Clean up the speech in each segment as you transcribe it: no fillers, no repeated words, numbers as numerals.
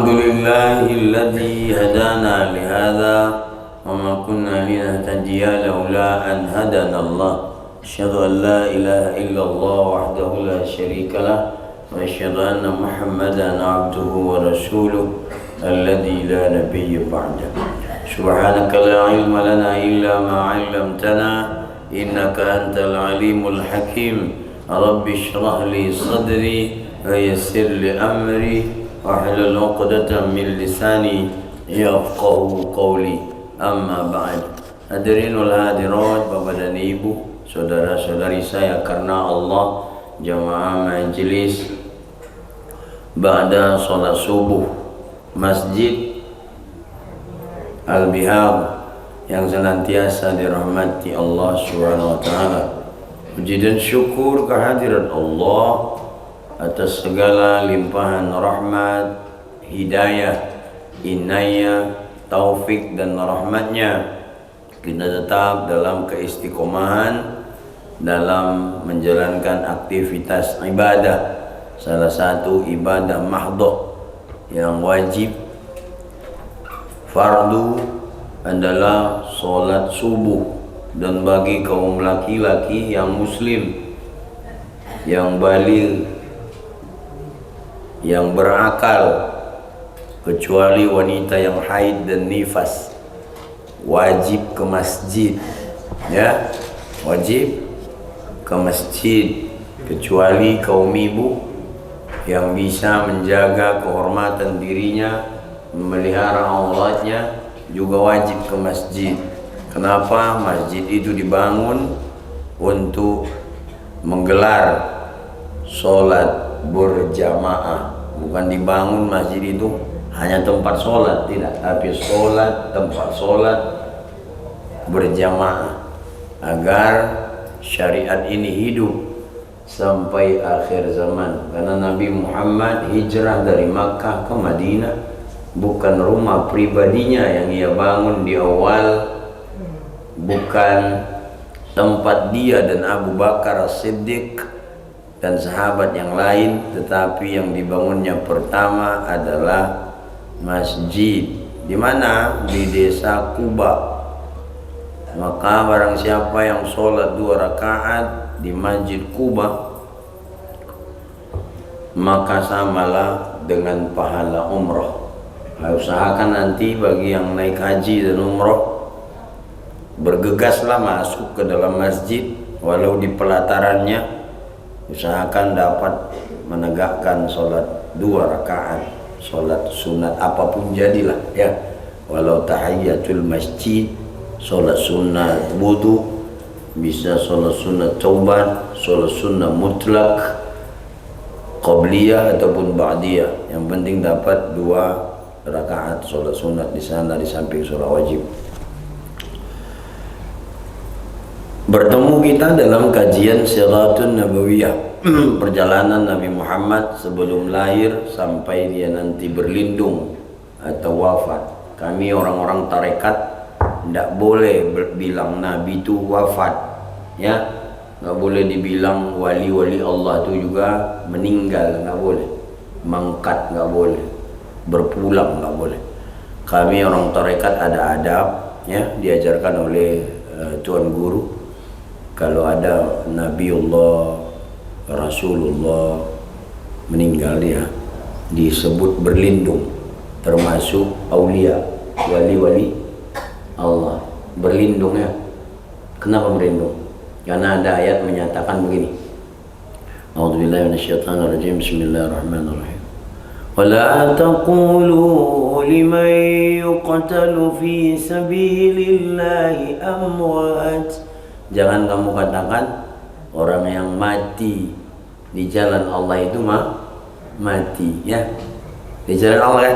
الحمد لله الذي هدانا لهذا وما كنا لنهتدي لولا أن هدانا الله أشهد أن لا إله إلا الله وحده لا شريك له وأشهد أن محمدا عبده ورسوله الذي لا نبي بعده سبحانك لا علم لنا إلا ما علمتنا إنك أنت العليم الحكيم رب اشرح لي صدري ويسر لي أمري واحلل عقدة من لساني يفقه قولي أما بعد. Hadirin wal hadirat, Bapak dan Ibu, saudara-saudari saya karena Allah, jamaah majelis ba'da salat subuh Masjid Al-Bihar yang senantiasa dirahmati Allah Subhanahu wa taala. Puji dan syukur kehadirat Allah atas segala limpahan rahmat, hidayah, inayah, taufik dan rahmatnya. Kita tetap dalam keistiqomahan dalam menjalankan aktivitas ibadah. Salah satu ibadah mahdhah yang wajib fardu adalah solat subuh, dan bagi kaum laki-laki yang muslim, yang baligh, yang berakal, kecuali wanita yang haid dan nifas, wajib ke masjid, ya, wajib ke masjid. Kecuali kaum ibu yang bisa menjaga kehormatan dirinya, memelihara auratnya, juga wajib ke masjid. Kenapa? Masjid itu dibangun untuk menggelar sholat berjamaah, bukan dibangun masjid itu hanya tempat sholat, tidak, tapi sholat, tempat sholat berjamaah, agar syariat ini hidup sampai akhir zaman. Karena Nabi Muhammad hijrah dari Makkah ke Madinah, bukan rumah pribadinya yang ia bangun di awal, bukan tempat dia dan Abu Bakar As-Siddiq dan sahabat yang lain, tetapi yang dibangunnya pertama adalah masjid. Di mana? Di desa Kuba. Maka barang siapa yang sholat 2 rakaat di Masjid Kuba, maka samalah dengan pahala umroh. Usahakan nanti bagi yang naik haji dan umroh, bergegaslah masuk ke dalam masjid, walau di pelatarannya. Usahakan dapat menegakkan sholat 2 rakaat, sholat sunat apapun jadilah, ya, walau tahiyatul masjid, sholat sunat wudu, bisa sholat sunat taubat, sholat sunat mutlak, qabliyah ataupun ba'diyah. Yang penting dapat 2 rakaat sholat sunat di sana di samping sholat wajib. Bertemu kita dalam kajian Siratun Nabawiyah, perjalanan Nabi Muhammad sebelum lahir sampai dia nanti berlindung atau wafat. Kami orang-orang tarekat tidak boleh bilang Nabi itu wafat, ya, nggak boleh dibilang wali-wali Allah itu juga meninggal, nggak boleh, mangkat nggak boleh, berpulang nggak boleh. Kami orang tarekat ada adab, ya, diajarkan oleh Tuan Guru. Kalau ada Nabiullah, Rasulullah meninggal, dia disebut berlindung, termasuk aulia, wali-wali Allah, berlindung, ya. Kenapa berlindung? Karena ada ayat menyatakan begini. A'udzubillahi minasyaitonirrajim. Bismillahirrahmanirrahim. Wala taqulu liman yuqtalu fi sabilillahi amwat. Jangan kamu katakan orang yang mati di jalan Allah itu mati, ya. Di jalan Allah, ya.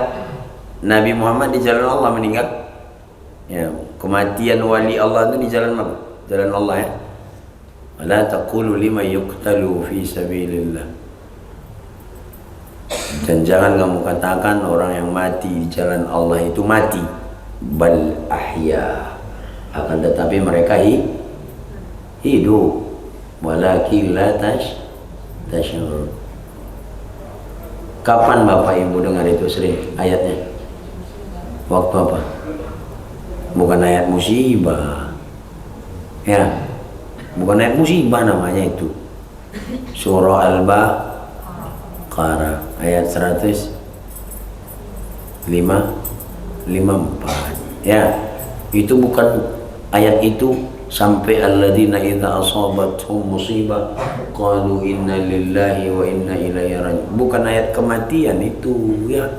Nabi Muhammad di jalan Allah meninggal, ya. Kematian wali Allah itu di jalan mana? Jalan Allah, ya. Wala taqulu liman yuqtalu fi sabilillah. Dan jangan kamu katakan orang yang mati di jalan Allah itu mati. Bal ahya, akan tetapi mereka hidup, walakin la tash'urun. Kapan Bapak Ibu dengar itu sering ayatnya? Waktu apa? Bukan ayat musibah. Ya. Bukan ayat musibah namanya itu. Surah Al-Baqarah ayat 154. Ya. Itu bukan ayat itu sampai alladzina idza asabatuhum musibah qalu inna lillahi wa inna ilaihi raji'un. Bukan ayat kematian itu ya.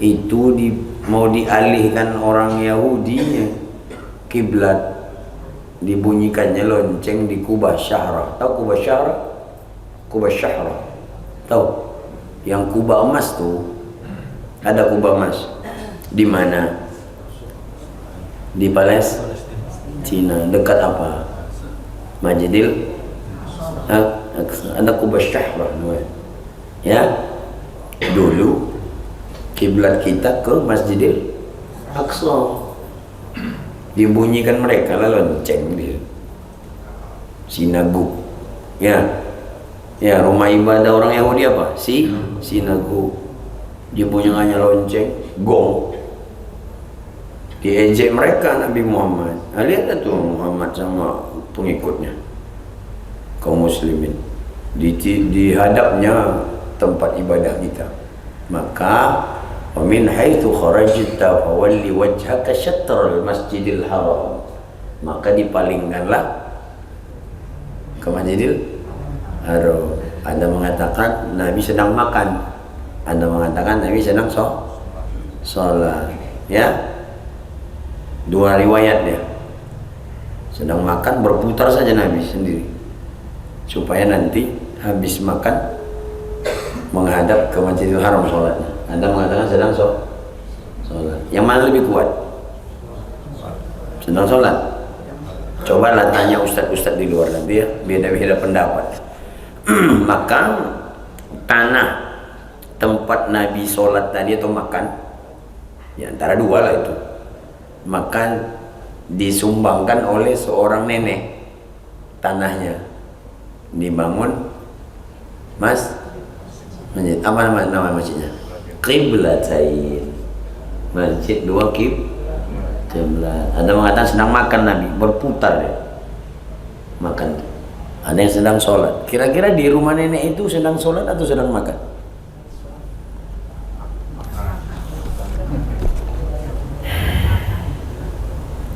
Itu mau dialihkan orang Yahudinya kiblat, dibunyikannya lonceng di Kubah Syahra. Tahu Kubah Syahra? Kubah Syahra. Tahu? Yang kubah emas tuh. Ada kubah emas. Di mana? Di Palestina. Dekat apa? Masjidil Aqsa. Ada Kubah Syahra. Ya. Dulu kiblat kita ke Masjidil Aqsa. Dibunyikan mereka lah lonceng dia. Sinagog. Ya. Ya, rumah ibadah orang Yahudi apa? Sinagog. Dibunyikannya lonceng, gong. Diejek mereka Nabi Muhammad. Lihat tuh Muhammad sama pengikutnya, kaum muslimin. Dihadapnya tempat ibadah kita. Maka وَمِنْ حَيْثُ خَرَجْتَ فَوَلِّ وَجْهَكَ شَطْرَ الْمَسْجِدِ الْحَرَامِ. Maka dipalingkanlah ke Masjidil Haram. Ada mengatakan Nabi sedang makan, ada mengatakan Nabi sedang sholat. Ya, dua riwayat dia. Sedang makan, berputar saja Nabi sendiri supaya nanti habis makan menghadap ke Masjidil Haram sholatnya. Anda mengatakan sedang sholat. Yang mana lebih kuat? Sedang sholat. Cobalah tanya ustadz-ustadz di luar nanti ya, beda-beda pendapat. Maka tanah tempat Nabi sholat tadi atau makan, ya antara dua lah itu, maka disumbangkan oleh seorang nenek. Tanahnya dibangun masjid. Apa nama masjidnya? Qiblatain. Masjid dua kiblat. Ada mengatakan sedang makan Nabi, berputar dia makan. Ada yang sedang sholat. Kira-kira di rumah nenek itu sedang sholat atau sedang makan?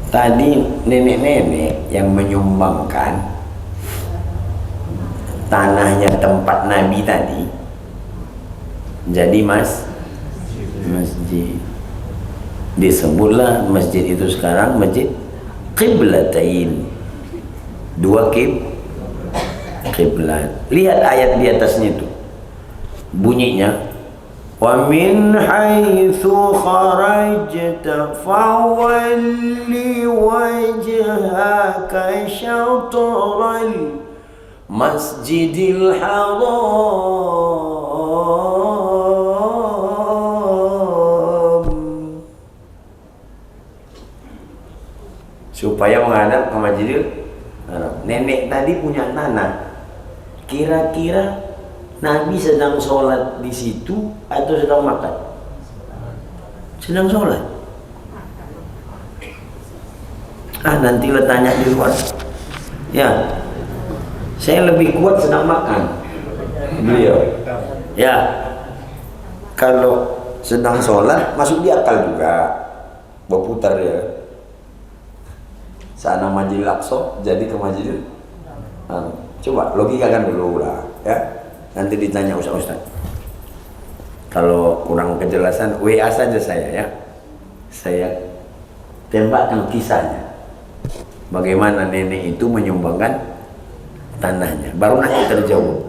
Tadi nenek-nenek yang menyumbangkan tanahnya tempat Nabi tadi jadi masjid. Disebutlah masjid itu sekarang masjid Qiblatain. Dua kiblat. Lihat ayat di atasnya itu. Bunyinya wa min haitsu kharajta fawalli wajhaka syatral masjidil haram, supaya menghadap ke Masjidil Haram. Nenek tadi punya tanah. Kira-kira Nabi sedang sholat di situ atau sedang makan? Sedang sholat. Nantilah tanya di luar. Ya, saya lebih kuat sedang makan. Beliau. Ya, kalau sedang sholat masuk di akal juga, berputar ya. Sana Masjidil Aqsa jadi ke Masjidil Haram. Coba logikakan dulu lah, ya. Nanti ditanya ustaz. Kalau kurang kejelasan, WA saja saya ya. Saya tembakkan kisahnya. Bagaimana nenek itu menyumbangkan tanahnya. Baru nanti terjawab.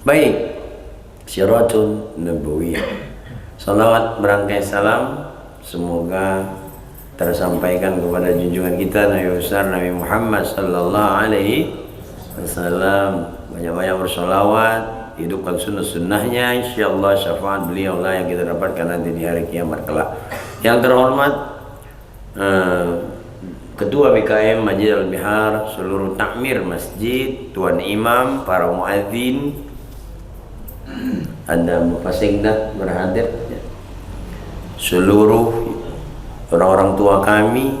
Baik. Syiratun Nabawiyah. Salawat berangkai salam semoga tersampaikan kepada junjungan kita Nabi besar Nabi Muhammad sallallahu alaihi wasallam. Banyak-banyak bersolawat, hidupkan sunnah-sunnahnya, insyaallah syafaat beliau lah yang kita dapatkan nanti di hari kiamat kelak. Yang terhormat Ketua BKM Masjid Al-Bihar, seluruh takmir masjid, tuan imam, para muadzin, ada Bapak Sekda berhadir, seluruh orang-orang tua kami,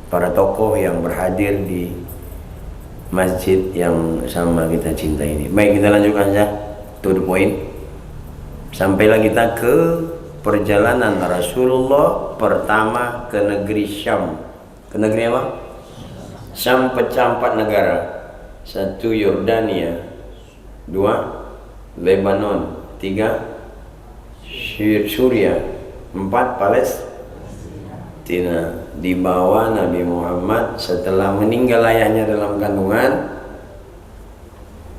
para tokoh yang berhadir di masjid yang sama kita cinta ini. Baik, kita lanjutkan saja to the point. Sampailah kita ke perjalanan Rasulullah pertama ke negeri Syam. Ke negeri apa? Syam pecah 4 negara. 1 Yordania, 2 Lebanon, 3 Syria, 4 Palestina. Di bawah Nabi Muhammad setelah meninggal ayahnya dalam kandungan,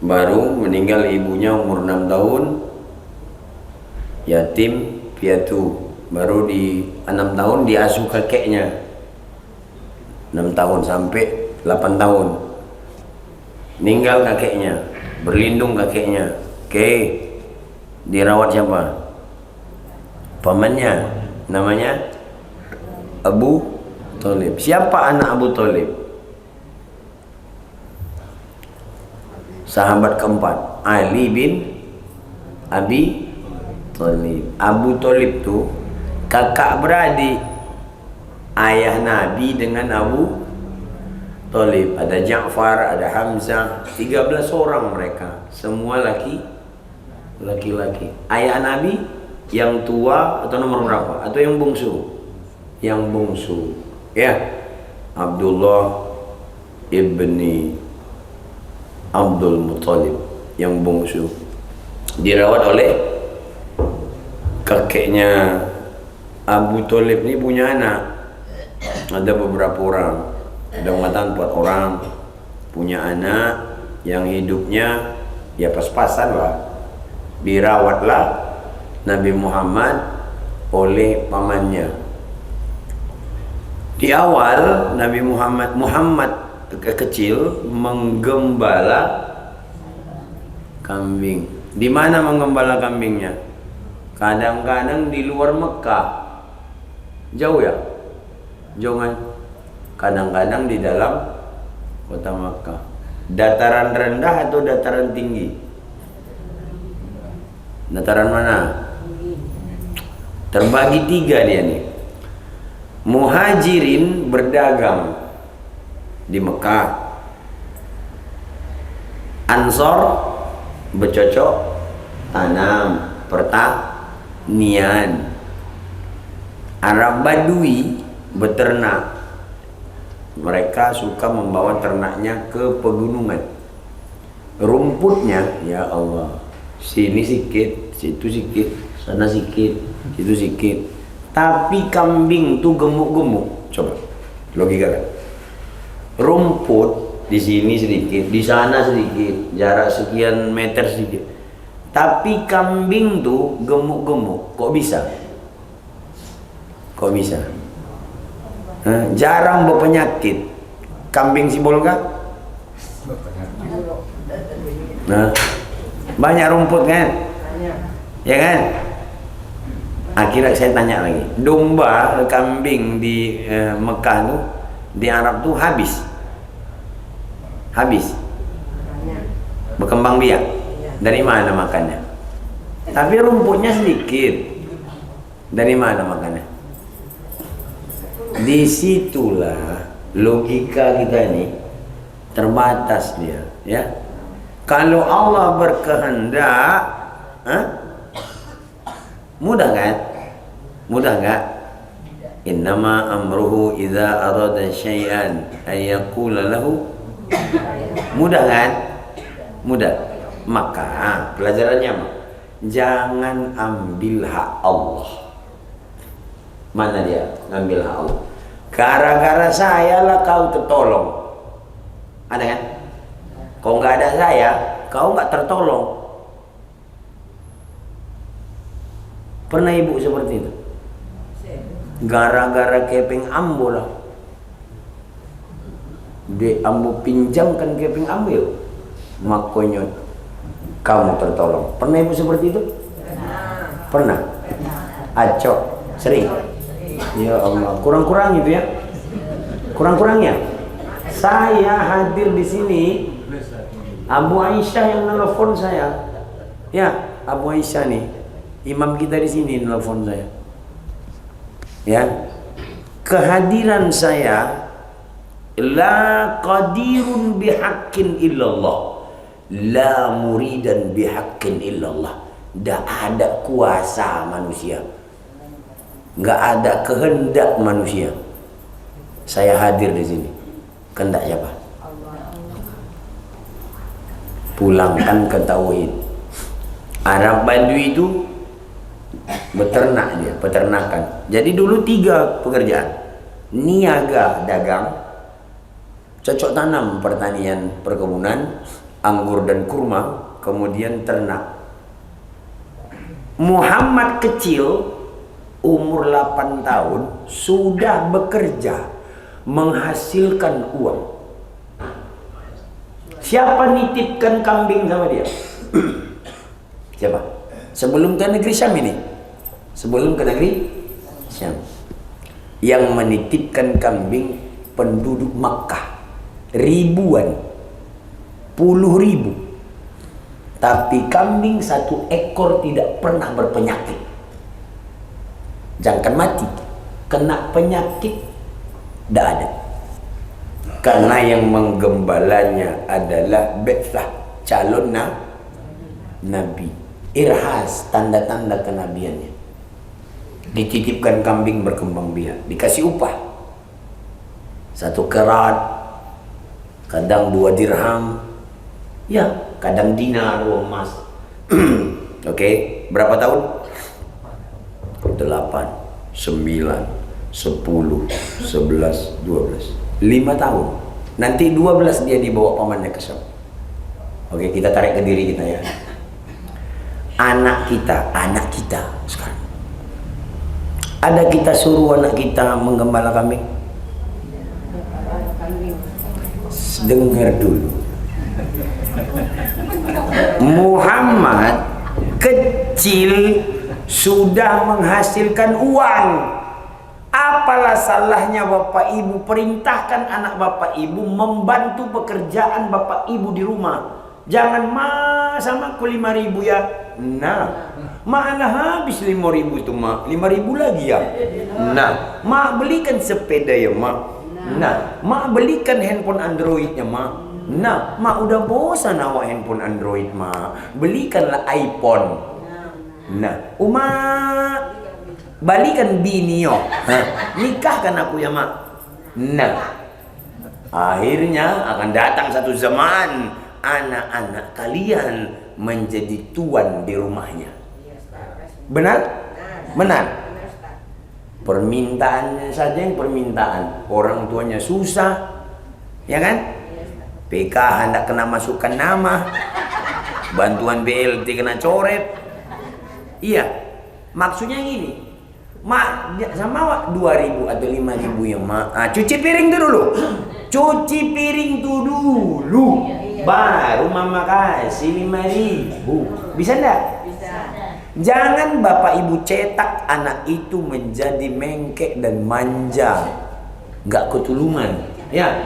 baru meninggal ibunya umur 6 tahun, yatim piatu. Baru di 6 tahun diasuh kakeknya, 6 tahun sampai 8 tahun. Meninggal kakeknya, berlindung kakeknya. Oke, dirawat siapa? Pamannya, namanya Abu Thalib. Siapa anak Abu Thalib? Sahabat keempat, Ali bin Abi Thalib. Abu Thalib itu kakak beradik ayah Nabi dengan Abu Thalib. Ada Ja'far, ada Hamzah, 13 orang mereka, semua laki-laki. Ayah Nabi yang tua atau nomor berapa? Atau yang bungsu? Yang bungsu, ya, Abdullah ibni Abdul Muthalib, yang bungsu. Dirawat oleh kakeknya. Abu Thalib ini punya anak, ada beberapa orang, ada mengatakan 4 orang punya anak yang hidupnya ya pas-pasan lah. Dirawatlah Nabi Muhammad oleh pamannya. Di awal Nabi Muhammad kecil menggembala kambing. Di mana menggembala kambingnya? Kadang-kadang di luar Mekah. Jauh ya? Jauh kan? Kadang-kadang di dalam kota Mekah. Dataran rendah atau dataran tinggi? Dataran mana? Terbagi 3 dia nih. Muhajirin berdagang di Mekah, Ansor bercocok tanam, pertanian, Arab Badui beternak. Mereka suka membawa ternaknya ke pegunungan. Rumputnya, ya Allah, sini sikit, situ sikit, sana sikit, situ sikit. Tapi kambing tuh gemuk-gemuk. Coba logika kan? Rumput di sini sedikit, di sana sedikit, jarak sekian meter sedikit. Tapi kambing tuh gemuk-gemuk. Kok bisa? Kok bisa? Jarang berpenyakit. Kambing sibol kah? Nah, banyak rumput kan? Ya kan? Akhirnya saya tanya lagi, domba, kambing di Mekah tuh, di Arab tuh habis, berkembang biak. Dari mana makannya? Tapi rumputnya sedikit. Dari mana makannya? Disitulah logika kita ini terbatas dia, ya. Kalau Allah berkehendak, mudah kan? Mudah enggak? Innama amruhu idza arada syai'an ay yaqula lahu. Mudah kan? Mudah. Maka pelajarannya apa? Jangan ambil hak Allah. Mana dia ngambil hak Allah? Gara-gara saya lah kau tertolong. Ada kan? Kalau nggak ada saya, kau nggak tertolong. Pernah ibu seperti itu? Gara-gara keping ambo lah. Dia ambo pinjamkan keping ambo, makanya kamu tertolong. Pernah ibu seperti itu? Pernah. Acok, sering. Ya Allah, kurang-kurang itu ya. Kurang-kurangnya. Saya hadir di sini. Abu Aisyah yang nelfon saya. Ya, Abu Aisyah nih, imam kita di sini nelfon saya. Ya, kehadiran saya la qadirun bihaqqin illallah, la muridan bihaqqin illallah. Tidak ada kuasa manusia, nggak ada kehendak manusia. Saya hadir di sini. Kehendak siapa? Pulangkan ke tauhid. Arab Badui itu beternak dia, peternakan. Jadi dulu 3 pekerjaan. Niaga dagang, cocok tanam pertanian perkebunan, anggur dan kurma, kemudian ternak. Muhammad kecil, umur 8 tahun, sudah bekerja, menghasilkan uang. Siapa nitipkan kambing sama dia? Siapa? Sebelum ke negeri Syam ini. Sebelum ke negeri Syam. Yang menitipkan kambing penduduk Makkah. Ribuan. Puluh ribu. Tapi kambing 1 ekor tidak pernah berpenyakit. Jangan mati. Kena penyakit tidak ada. Karena yang menggembalanya adalah Betsah, calon Nabi. Irhas, tanda-tanda kenabiannya. Dititipkan kambing berkembang biak, dikasih upah 1 kerat, kadang 2 dirham, ya kadang dinar emas. Oke, berapa tahun? 8, 9, 10, 11, 12, 5 tahun. Nanti 12 dia dibawa pamannya ke Syam. Oke, kita tarik ke diri kita ya. Anak kita sekarang. Ada kita suruh anak kita menggembala kambing? Dengar dulu. Muhammad kecil sudah menghasilkan uang. Apalah salahnya Bapak Ibu perintahkan anak Bapak Ibu membantu pekerjaan Bapak Ibu di rumah. Jangan sama aku 5.000 ya. Nah, mana habis 5.000 itu mak? 5.000 lagi ya. Nah, mak belikan sepeda ya mak. Nah, mak belikan handphone Androidnya mak. Nah, mak udah bosan awak handphone Android mak. Belikanlah iPhone. Nah, balikan bini yo. Nikahkan aku ya mak. Nah, akhirnya akan datang satu zaman anak-anak kalian menjadi tuan di rumahnya. Benar? Benar. Permintaannya saja yang permintaan. Orang tuanya susah, ya kan? PK hendak kena masukkan nama, bantuan BLT kena coret. Iya, maksudnya gini. Mak, sama 2.000 atau 5.000 ya mak. Cuci piring itu dulu. Cuci piring itu dulu. Baru mama kasih 5.000. Bisa enggak? Bisa. Jangan Bapak Ibu cetak anak itu menjadi mengkek dan manja. Enggak ketulungan. Ya.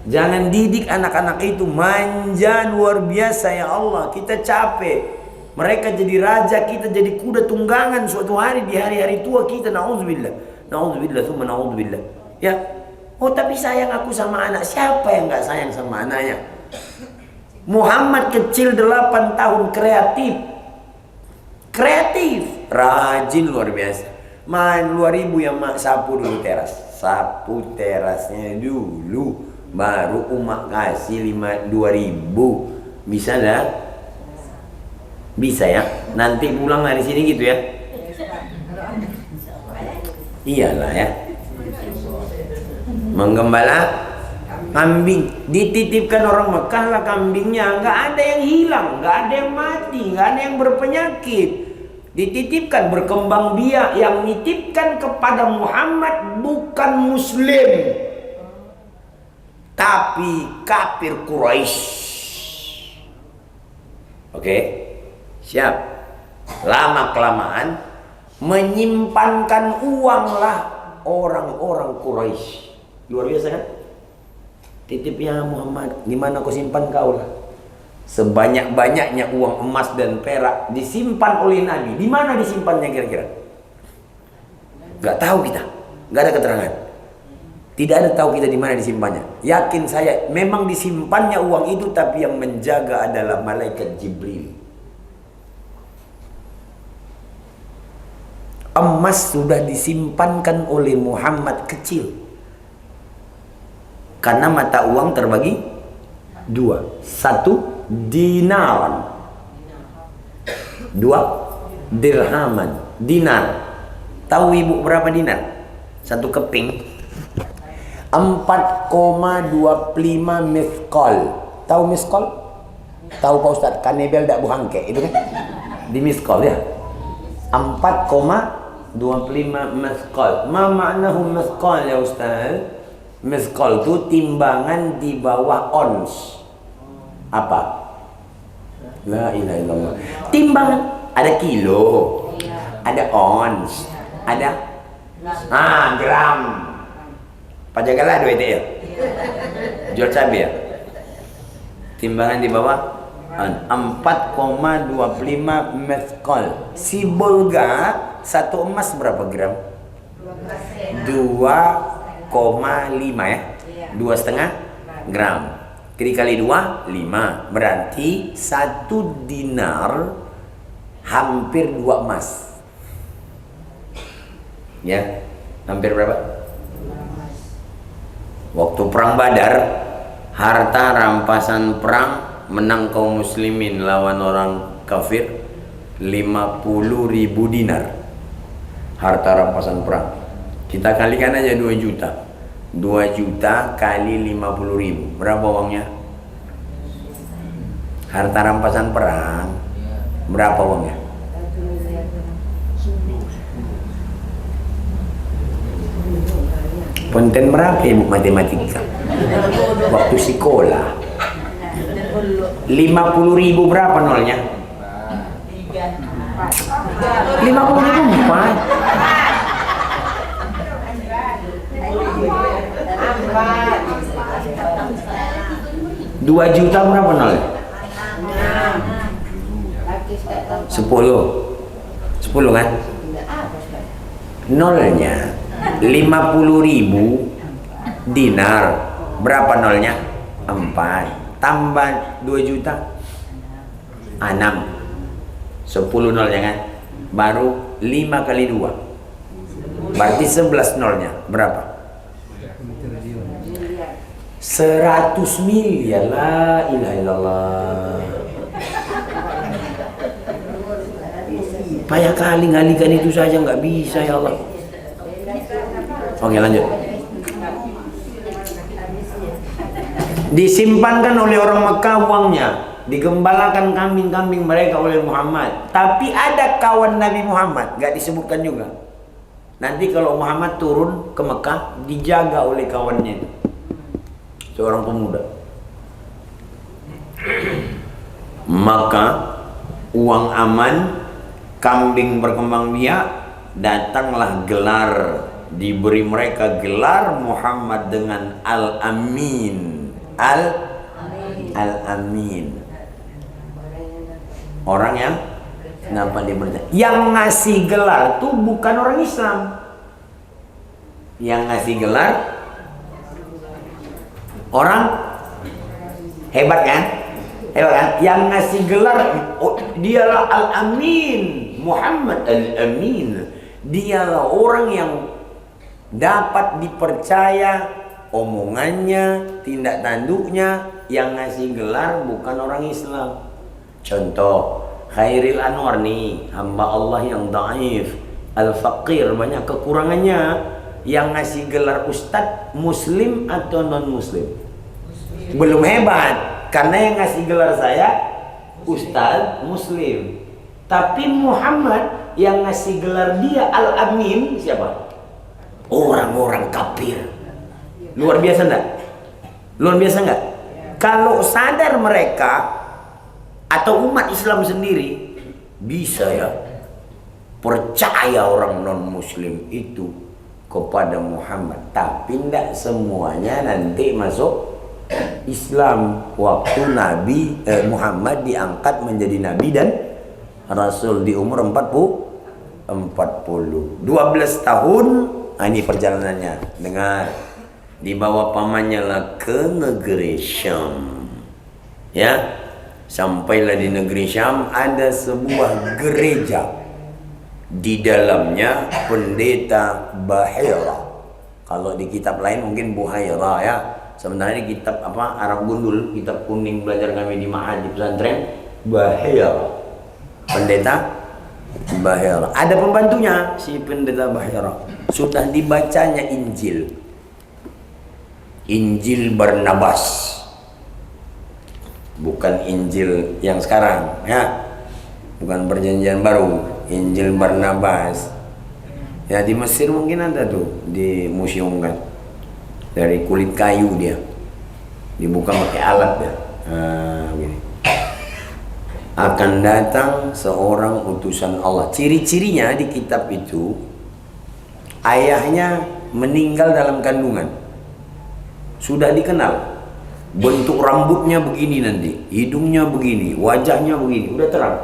Jangan didik anak-anak itu manja luar biasa ya Allah. Kita capek. Mereka jadi raja, kita jadi kuda tunggangan suatu hari di hari-hari tua kita. Na'udzubillah. Na'udzubillah, thumma na'udzubillah. Ya. Oh tapi sayang aku sama anak. Siapa yang gak sayang sama anaknya? Muhammad kecil 8 tahun kreatif. Kreatif. Rajin luar biasa. Main 2.000 ya mak, sapu dulu teras. Sapu terasnya dulu. Baru umak kasih 2.000. Bisa dah? Bisa ya? Nanti pulang dari sini gitu ya? Iyalah ya. Menggembala kambing, dititipkan orang Mekah lah kambingnya, nggak ada yang hilang, nggak ada yang mati, nggak ada yang berpenyakit. Dititipkan berkembang biak. Yang nitipkan kepada Muhammad bukan Muslim, tapi kafir Quraisy. Oke, siap. Lama kelamaan menyimpankan uang lah orang-orang Quraisy. Luar biasa kan? Titip ya Muhammad, gimana kau simpan kau lah. sebanyak-banyaknya uang emas dan perak disimpan oleh Nabi. Di mana disimpannya kira-kira? Gak tahu kita, gak ada keterangan. Tidak ada tahu kita di mana disimpannya. Yakin saya memang disimpannya uang itu, tapi yang menjaga adalah malaikat Jibril. Emas sudah disimpankan oleh Muhammad kecil. Karena mata uang terbagi dua. Satu dinar, dua dirhaman. Dinar. Tahu ibu berapa dinar? Satu keping 4,25 miskol. Tahu miskol? Tahu Pak Ustaz? Kanebel dak buhangke itu kan? Di miskol ya. 4,25 miskol. Ma maknahu miskol ya Ustaz? Miskol itu timbangan di bawah ons. Apa? La ilaha illallah. Timbangan ada kilo, ada ons, ada gram. Pajagalah duit ya. Jual cabai ya. Timbangan di bawah 4,25 miskol. Si Bulga satu emas berapa gram? 2,5 ya. 2,5 gram. Dikali 2, 5. Berarti 1 dinar hampir 2 emas. Ya, hampir berapa? Waktu perang Badar, harta rampasan perang menang kaum muslimin lawan orang kafir 50.000 dinar. Harta rampasan perang. Kita kalikan aja 2 juta. 2 juta kali 50.000. Berapa uangnya? Harta rampasan perang. Berapa uangnya? Ponten berapa ibu matematika? Waktu sekolah 50.000 berapa nolnya? 50.000 empat. 2 juta berapa nol? 10 kan? Nolnya 50.000 dinar. Berapa nolnya? 4. Tambah 2 juta 6. 10 nolnya kan? Baru 5 kali 2. Berarti 11 nolnya. Berapa? 100 miliar. La ilaha illallah. Payah kali ngalikan itu saja nggak bisa ya Allah. Oke lanjut. Disimpankan oleh orang Mekah uangnya, digembalakan kambing-kambing mereka oleh Muhammad. Tapi ada kawan Nabi Muhammad, nggak disebutkan juga. Nanti kalau Muhammad turun ke Mekah, dijaga oleh kawannya itu, seorang pemuda. Maka uang aman, kambing berkembang biak, datanglah gelar, diberi mereka gelar Muhammad dengan Al-Amin. Al-Amin. Orang yang kenapa dia bertanya? Yang ngasih gelar tuh bukan orang Islam. Yang ngasih gelar orang hebat kan? Hebat kan? Yang ngasih gelar dialah Al-Amin. Muhammad Al-Amin. Dialah orang yang dapat dipercaya omongannya, tindak tanduknya. Yang ngasih gelar bukan orang Islam. Contoh, Khairil Anwar nih, hamba Allah yang dhaif, al-faqir, banyak kekurangannya. Yang ngasih gelar ustadz muslim atau non muslim? Belum hebat, karena yang ngasih gelar saya ustadz muslim. Tapi Muhammad yang ngasih gelar dia Al-Amin siapa? Orang-orang kafir. Luar biasa enggak? Luar biasa enggak? Kalau sadar mereka atau umat Islam sendiri, bisa ya percaya orang non muslim itu kepada Muhammad. Tapi tidak semuanya nanti masuk Islam waktu Nabi Muhammad diangkat menjadi Nabi dan Rasul di umur 12 tahun. Ini perjalanannya. Dengar, dibawa pamannya lah ke negeri Syam. Ya, sampailah di negeri Syam, ada sebuah gereja. Di dalamnya pendeta Bahira. Kalau di kitab lain mungkin Buhaira ya. Sebenarnya di kitab Arab Gundul, kitab kuning belajar kami di Ma'had di pesantren, Bahira. Pendeta Bahira. Ada pembantunya si pendeta Bahira. Sudah dibacanya Injil. Injil Barnabas. Bukan Injil yang sekarang ya. Bukan perjanjian baru, Injil Barnabas. Ya di Mesir mungkin ada tuh di museum kan. Dari kulit kayu dia. Dibuka pakai alat ya. Begini. Akan datang seorang utusan Allah. Ciri-cirinya di kitab itu, ayahnya meninggal dalam kandungan. Sudah dikenal. Bentuk rambutnya begini nanti, hidungnya begini, wajahnya begini. Udah terang.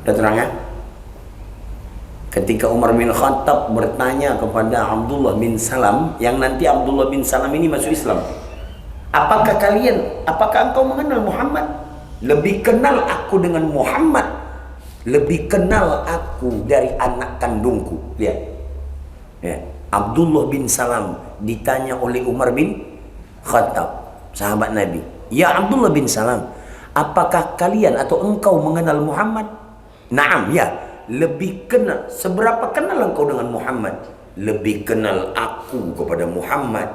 Udah terang ya? Ketika Umar bin Khattab bertanya kepada Abdullah bin Salam, yang nanti Abdullah bin Salam ini masuk Islam. Apakah engkau mengenal Muhammad? Lebih kenal aku dengan Muhammad, lebih kenal aku dari anak kandungku. Lihat ya. Abdullah bin Salam ditanya oleh Umar bin Khattab, sahabat Nabi, ya Abdullah bin Salam, apakah kalian atau engkau mengenal Muhammad? Naam, ya. Lebih kenal. Seberapa kenal engkau dengan Muhammad? Lebih kenal aku kepada Muhammad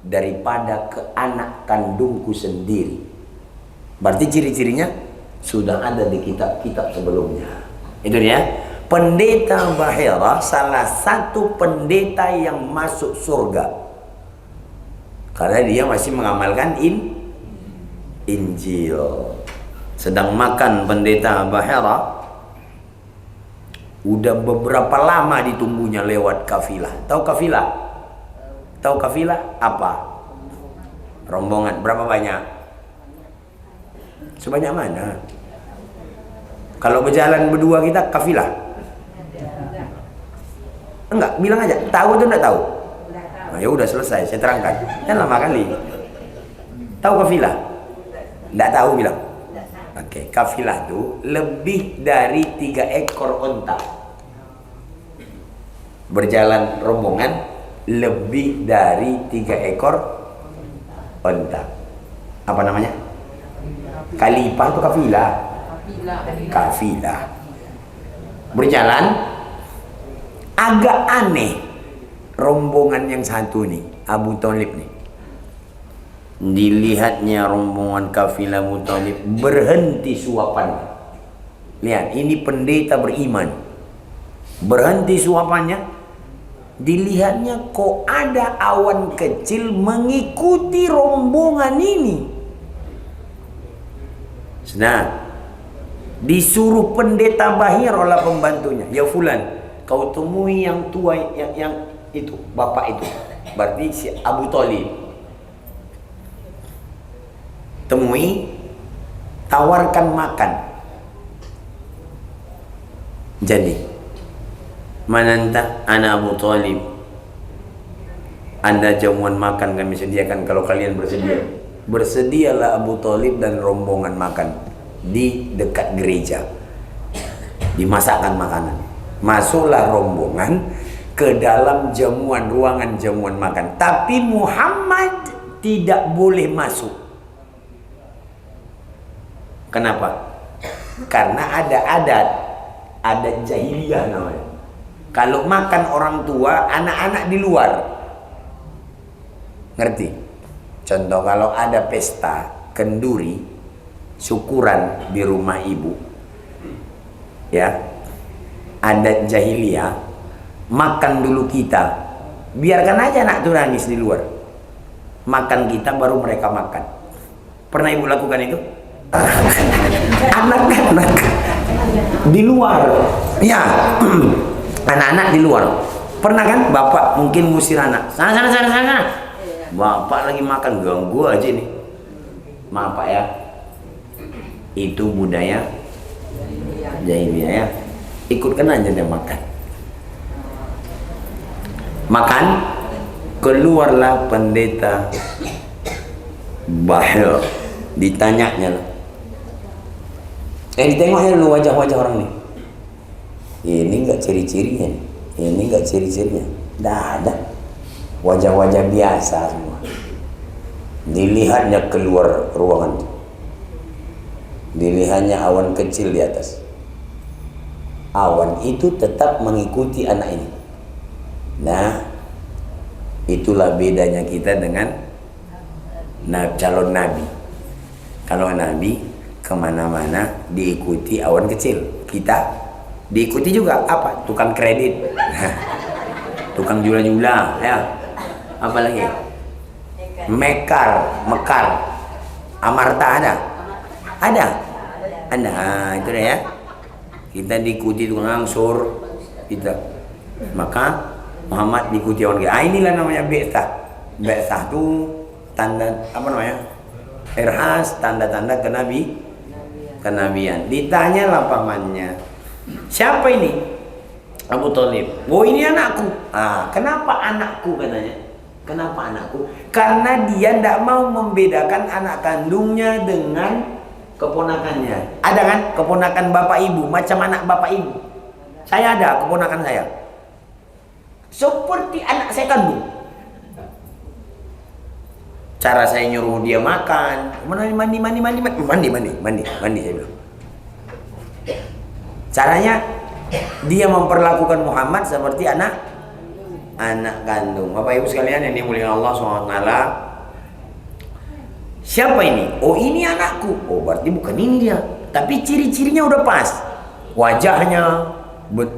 daripada ke anak kandungku sendiri. Berarti ciri-cirinya sudah ada di kitab-kitab sebelumnya. Itu dia. Pendeta Bahira salah satu pendeta yang masuk surga. Karena dia masih mengamalkan Injil. Sedang makan pendeta Bahira. Udah beberapa lama ditunggunya lewat kafilah. Tahu kafilah? Tahu kafilah apa? Rombongan. Berapa banyak? Sebanyak mana? Kalau berjalan berdua kita kafilah? Enggak, bilang aja. Tahu atau enggak tahu? Nah, ya udah selesai, saya terangkan. Kan lama kali. Tahu kafilah? Enggak tahu bilang. Oke, kafilah itu lebih dari 3 ekor onta. Berjalan rombongan lebih dari 3 ekor onta. Apa namanya? Kalipah itu kafilah. Kafilah. Berjalan agak aneh rombongan yang satu nih, Abu Thalib nih. Dilihatnya rombongan kafilah Abu Thalib, berhenti suapan. Lihat, ini pendeta beriman. Berhenti suapannya. Dilihatnya kok ada awan kecil mengikuti rombongan ini. Nah, disuruh pendeta Bahir oleh pembantunya, ya fulan, kau temui yang tua, yang itu, bapak itu, berarti si Abu Thalib. Temui, tawarkan makan. Jadi, mananta ana Abu Thalib, Anda jamuan makan kami sediakan kalau kalian bersedia. Bersedialah Abu Thalib dan rombongan makan di dekat gereja. Dimasakkan makanan. Masuklah rombongan ke dalam ruangan jamuan makan. Tapi Muhammad tidak boleh masuk. Kenapa? Karena ada adat jahiliyah namanya. Kalau makan orang tua, anak-anak di luar. Ngerti? Contoh kalau ada pesta kenduri, syukuran di rumah ibu, ya, adat jahiliyah, makan dulu kita, biarkan aja anak tuh nangis di luar, makan kita baru mereka makan. Pernah ibu lakukan itu? Anak-anak di luar, ya, anak-anak di luar. Pernah kan bapak mungkin ngusir anak, sana, Bapak lagi makan, ganggu aja nih. Maaf Pak ya, itu budaya jahiliyah ya. Ikutkan aja dia makan. Makan, keluarlah pendeta Bahir, ditanyanya lah. Ditengoknya lu wajah-wajah orang nih. Ini enggak ciri-cirinya, ini enggak ciri-cirinya. Dah ada wajah-wajah biasa semua. Dilihatnya keluar ruangan, dilihatnya awan kecil di atas. Awan itu tetap mengikuti anak ini. Nah, itulah bedanya kita dengan calon nabi. Kalau nabi kemana-mana diikuti awan kecil, kita diikuti juga apa? Tukang kredit, tukang jula-jula, ya. Apalagi mekar, amarta ada, itu deh ya. Kita diikuti tukang angsur, kita. Maka Muhammad diikuti orang. Inilah namanya bi'tsah. Bi'tsah itu tanda apa namanya? Irhas, tanda-tanda kenabian. Ditanyalah pamannya, siapa ini? Abu Thalib. Oh, ini anakku. Kenapa anakku katanya? Kenapa anakku? Karena dia tidak mau membedakan anak kandungnya dengan keponakannya. Ada kan keponakan bapak ibu, macam anak bapak ibu. Saya ada keponakan saya, seperti anak saya kandung. Cara saya nyuruh dia makan, mandi saya bilang. Caranya dia memperlakukan Muhammad seperti anak kandung. Bapak Ibu sekalian yang dimuliakan Allah SWT. Siapa ini? Oh, ini anakku. Oh, berarti bukan ini dia. Tapi ciri-cirinya udah pas. Wajahnya,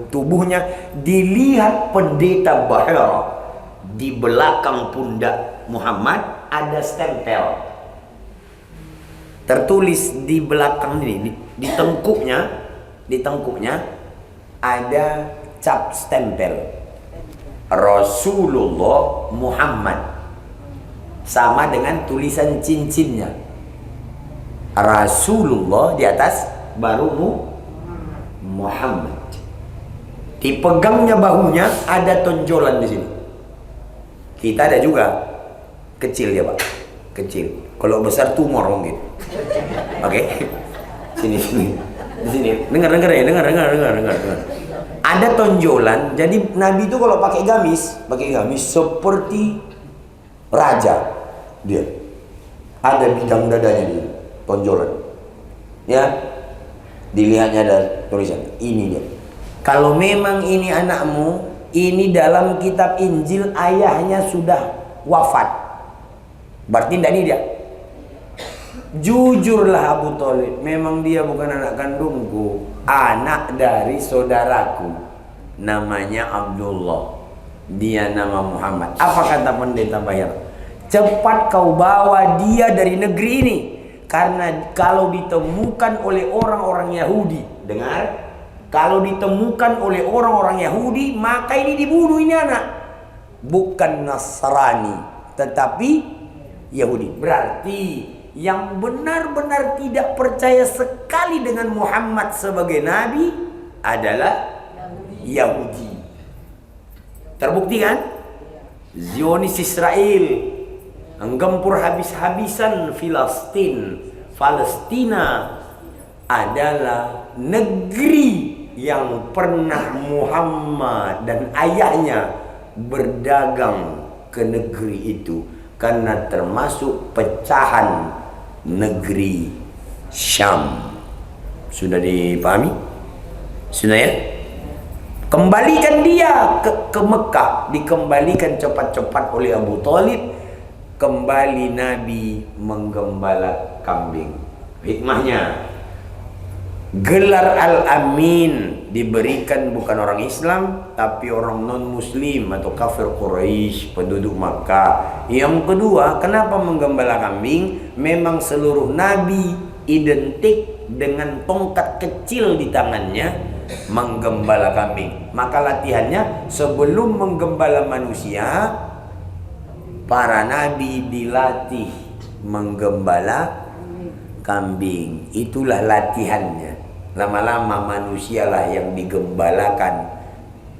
tubuhnya. Dilihat pendeta Bahira, di belakang pundak Muhammad ada stempel. Tertulis di belakang ini, di tengkuknya ada cap stempel Rasulullah Muhammad, sama dengan tulisan cincinnya Rasulullah di atas, baru Muhammad. Dipegangnya bahunya ada tonjolan di sini. Kita ada juga, kecil ya Pak, kecil. Kalau besar tumor mungkin. Oke, sini. Di sini. Dengar ya. Ada tonjolan. Jadi Nabi itu kalau pakai gamis seperti raja. Dia ada bidang dadanya dia, tonjolan. Ya, dilihatnya ada tulisan. Ini dia. Kalau memang ini anakmu, ini dalam kitab Injil ayahnya sudah wafat. Berarti tidak ini dia. Jujurlah Abu Thalib, memang dia bukan anak kandungku, anak dari saudaraku, namanya Abdullah, dia nama Muhammad. Apa kata pendeta Bahir? Cepat kau bawa dia dari negeri ini, karena kalau ditemukan oleh orang-orang Yahudi, dengar, kalau ditemukan oleh orang-orang Yahudi, maka ini dibunuh ini anak. Bukan Nasrani, tetapi Yahudi. Berarti yang benar-benar tidak percaya sekali dengan Muhammad sebagai nabi adalah Yahudi. Terbukti kan? Zionis Israel menggempur habis-habisan Palestina adalah negeri yang pernah Muhammad dan ayahnya berdagang ke negeri itu, karena termasuk pecahan negeri Syam. Sudah dipahami? Sudah ya? Kembalikan dia ke Mekah, dikembalikan cepat-cepat oleh Abu Thalib. Kembali Nabi menggembala kambing. Hikmahnya, gelar Al-Amin diberikan bukan orang Islam, tapi orang non-Muslim atau kafir Quraisy, penduduk Makkah. Yang kedua, kenapa menggembala kambing? Memang seluruh nabi identik dengan tongkat kecil di tangannya menggembala kambing. Maka latihannya sebelum menggembala manusia, para nabi dilatih menggembala kambing. Itulah latihannya. Lama-lama manusialah yang digembalakan,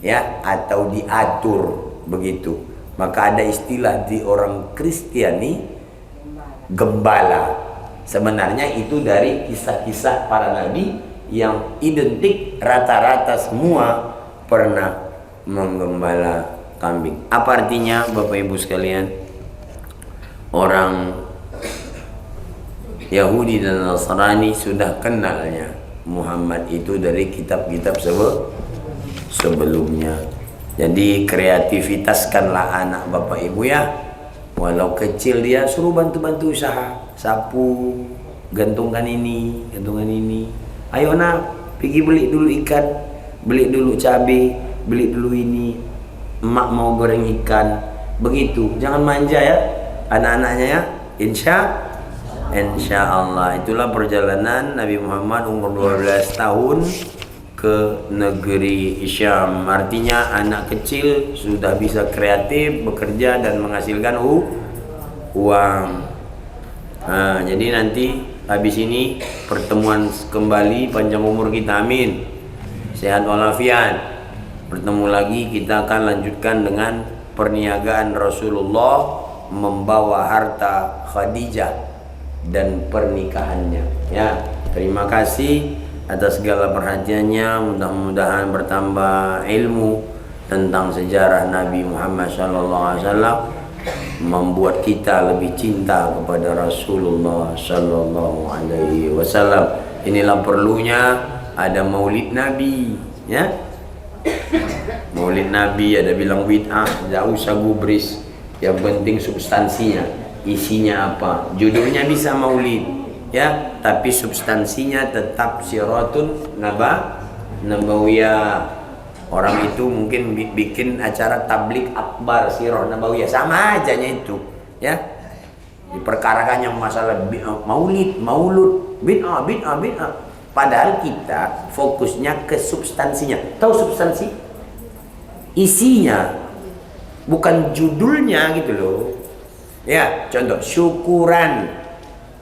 ya, atau diatur begitu. Maka ada istilah di orang Kristiani, gembala. Sebenarnya itu dari kisah-kisah para nabi yang identik, rata-rata semua pernah menggembala kambing. Apa artinya Bapak Ibu sekalian? Orang Yahudi dan Nasrani sudah kenalnya Muhammad itu dari kitab-kitab sebelumnya. Jadi kreativitaskanlah anak Bapak Ibu ya. Walau kecil dia suruh bantu-bantu usaha, sapu, gantungkan ini, gantungan ini. Ayo nak, pergi beli dulu ikan, beli dulu cabai, beli dulu ini. Emak mau goreng ikan. Begitu, jangan manja ya anak-anaknya ya. Insya Allah. Itulah perjalanan Nabi Muhammad umur 12 tahun ke negeri Syam. Artinya anak kecil sudah bisa kreatif, bekerja dan menghasilkan uang. Nah, jadi nanti habis ini pertemuan kembali, panjang umur kita, amin, sehat walafiat. Bertemu lagi, kita akan lanjutkan dengan perniagaan Rasulullah membawa harta Khadijah dan pernikahannya. Ya, terima kasih atas segala perhatiannya. Mudah-mudahan bertambah ilmu tentang sejarah Nabi Muhammad SAW, membuat kita lebih cinta kepada Rasulullah SAW. Inilah perlunya ada Maulid Nabi, ya. Maulid Nabi ada bilang bid'ah, tidak usah gubris. Yang penting substansinya, isinya apa. Judulnya bisa Maulid, ya, tapi substansinya tetap siratun nabawiyah. Orang itu mungkin bikin acara tablik akbar sirah nabawiyah, sama aja itu, ya. Diperkarakan yang masalah maulud, bid'ah. Padahal kita fokusnya ke substansinya. Tahu substansi? Isinya, bukan judulnya gitu loh. Ya, contoh syukuran,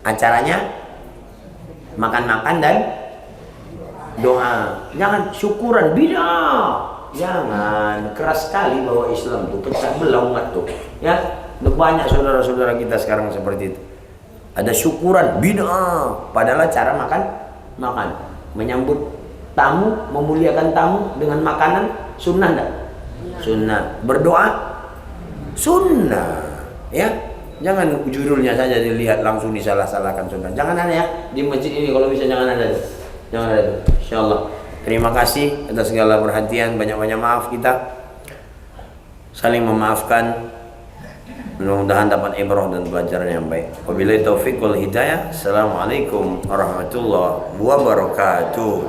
acaranya makan-makan dan doa. Jangan syukuran bid'ah. Jangan, keras sekali bahwa Islam tuh pecah belah umat tuh. Ya, banyak saudara-saudara kita sekarang seperti itu. Ada syukuran bid'ah, padahal cara makan, menyambut tamu, memuliakan tamu dengan makanan sunnah enggak? Sunnah. Berdoa sunnah, ya. Jangan judulnya saja dilihat langsung disalah-salahkan sunnah. Jangan ada ya di masjid ini, kalau bisa jangan ada. Jangan ada. Insyaallah. Terima kasih atas segala perhatian. Banyak-banyak maaf kita. Saling memaafkan. Mudah-mudahan dapat ibrah dan pelajaran yang baik. Wabillahi taufiq wal hidayah. Assalamualaikum warahmatullahi wabarakatuh.